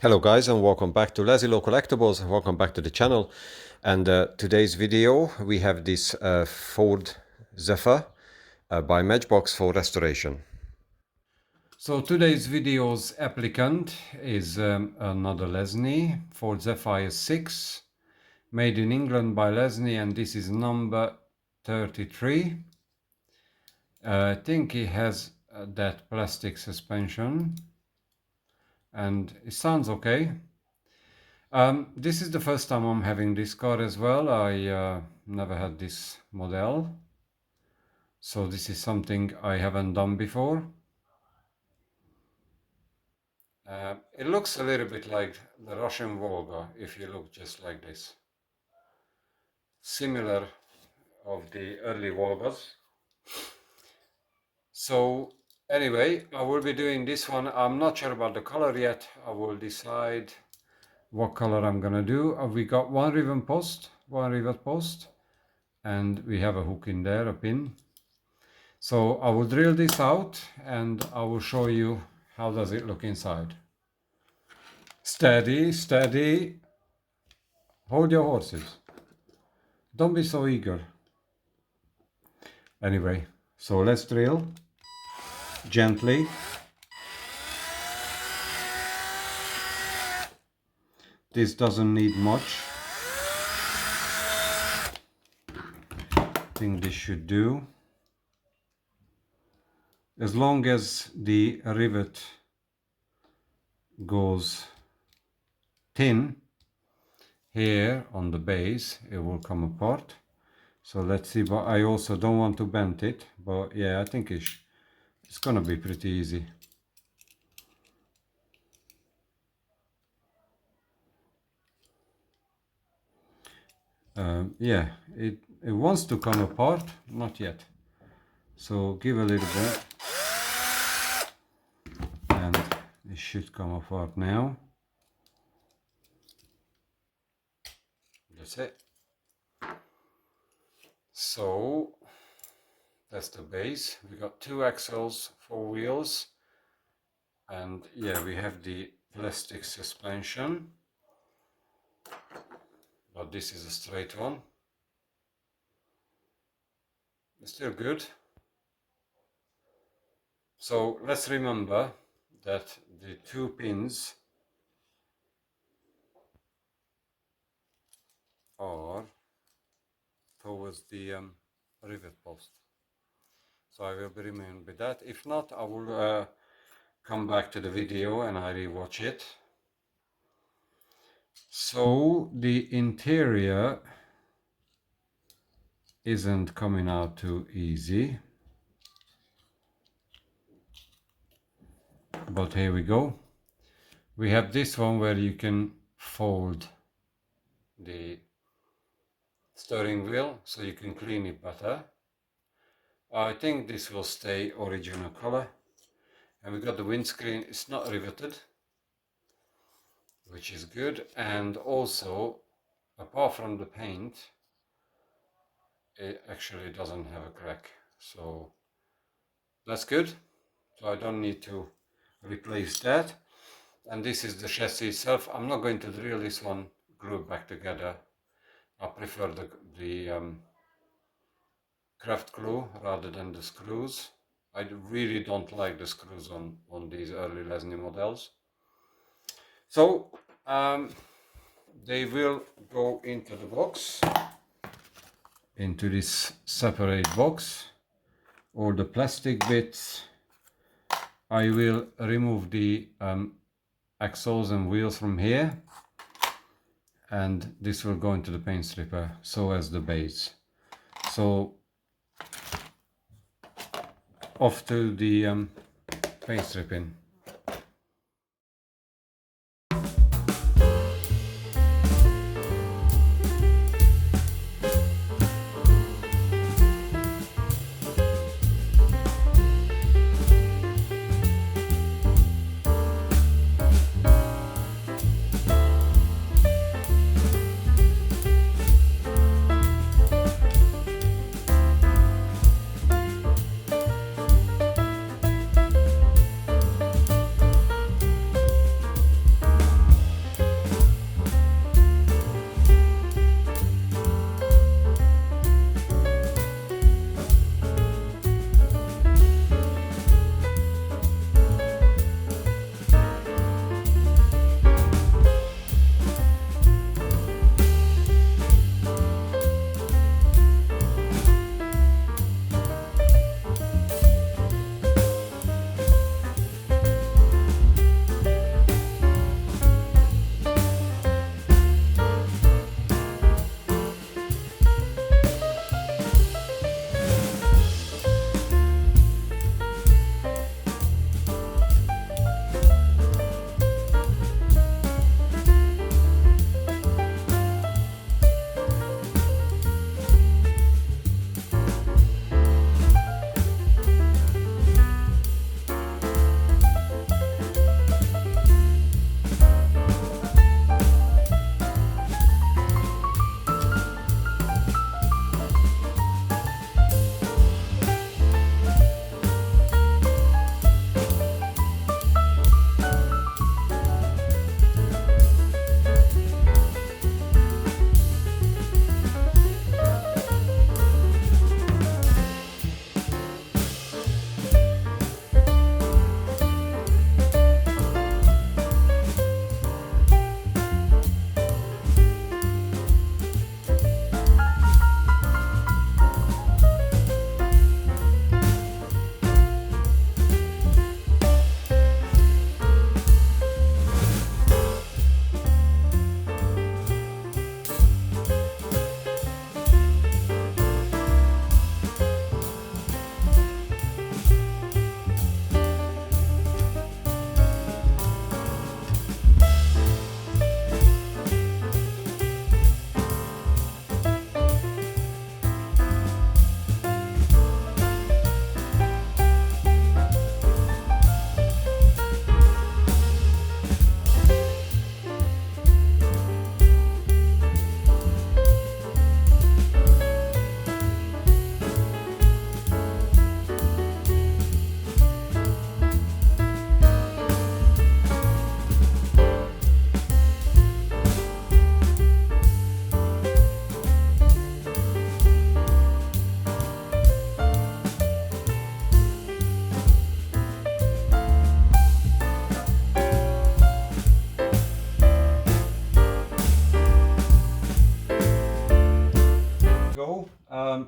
Hello guys, and welcome back to Lazi-Low Collectibles. Welcome back to the channel. And today's video we have this Ford Zephyr by Matchbox for restoration. So today's video's applicant is another Lesney, Ford Zephyr 6, made in England by Lesney, and this is number 33. I think he has that plastic suspension and it sounds okay. This is the first time I'm having this car as well. I never had this model, so this is something I haven't done before. It looks a little bit like the Russian Volga if you look just like this. Similar of the early Volgas. So anyway, I will be doing this one. I'm not sure about the color yet. I will decide what color I'm gonna do. We got one rivet post, and we have a hook in there, a pin. So I will drill this out and I will show you how does it look inside. Steady, steady. Hold your horses. Don't be so eager. Anyway, so let's drill gently. This doesn't need much. I think this should do. As long as the rivet goes thin here on the base, it will come apart. So let's see, but I also don't want to bend it, but yeah, I think it's gonna be pretty easy. Yeah, it wants to come apart, not yet. So give a little bit and it should come apart now. That's it. So that's the base. We got two axles, four wheels, and yeah, we have the plastic suspension, but this is a straight one. It's still good. So let's remember that the two pins are towards the rivet post. So I will be remembering that. If not, I will come back to the video and I rewatch it. So the interior isn't coming out too easy, but here we go. We have this one where you can fold the steering wheel so you can clean it better. I think this will stay original color. And we got the windscreen, it's not riveted, which is good. And also, apart from the paint, it actually doesn't have a crack, so that's good. So I don't need to replace that. And this is the chassis itself. I'm not going to drill this one, glue it back together. I prefer the craft glue rather than the screws. I really don't like the screws on these early Lesney models. So they will go into the box, into this separate box. All the plastic bits. I will remove the axles and wheels from here, and this will go into the paint stripper, so as the base. So off to the paint stripping.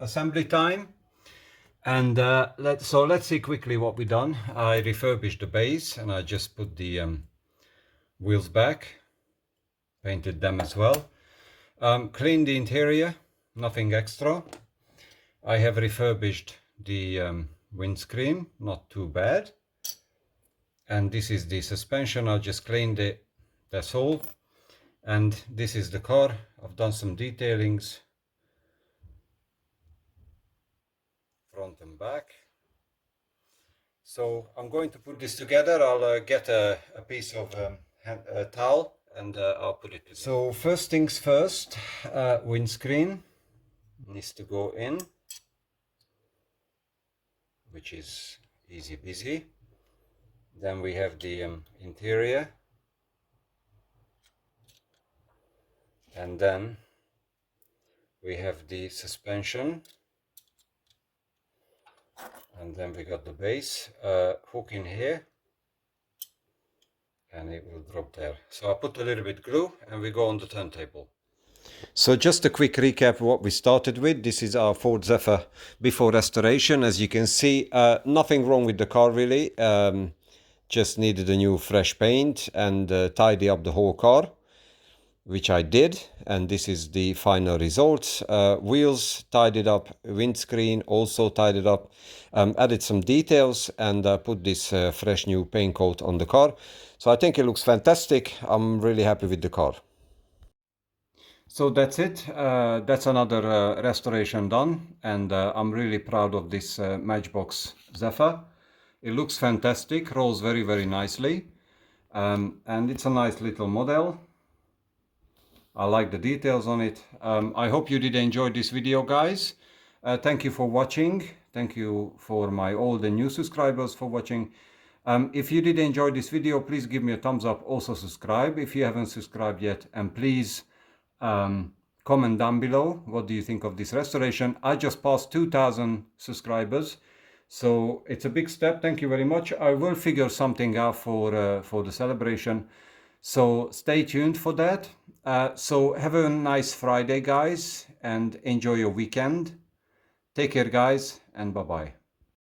assembly time. And let's see quickly what we done. I refurbished the base and I just put the wheels back, painted them as well. Cleaned the interior, nothing extra. I have refurbished the windscreen, not too bad. And this is the suspension, I just cleaned it, that's all. And this is the car. I've done some detailings, front and back. So I'm going to put this together. I'll get a piece of a towel and I'll put it together. So first things first, windscreen needs to go in, which is easy busy. Then we have the interior, and then we have the suspension, and then we got the base hook in here, and it will drop there. So I put a little bit glue and we go on the turntable. So just a quick recap of what we started with. This is our Ford Zephyr before restoration. As you can see, nothing wrong with the car really. Just needed a new fresh paint and tidy up the whole car, which I did, and this is the final result. Wheels tidied up, windscreen also tidied up, added some details and put this fresh new paint coat on the car. So I think it looks fantastic. I'm really happy with the car. So that's it. That's another restoration done, and I'm really proud of this Matchbox Zephyr. It looks fantastic, rolls very, very nicely, and it's a nice little model. I like the details on it. I hope you did enjoy this video, guys. Thank you for watching. Thank you for my old and new subscribers for watching. If you did enjoy this video, please give me a thumbs up. Also subscribe if you haven't subscribed yet, and please comment down below what do you think of this restoration. I just passed 2,000 subscribers, so it's a big step. Thank you very much. I will figure something out for the celebration, so stay tuned for that. So have a nice Friday, guys, and enjoy your weekend. Take care, guys, and bye-bye.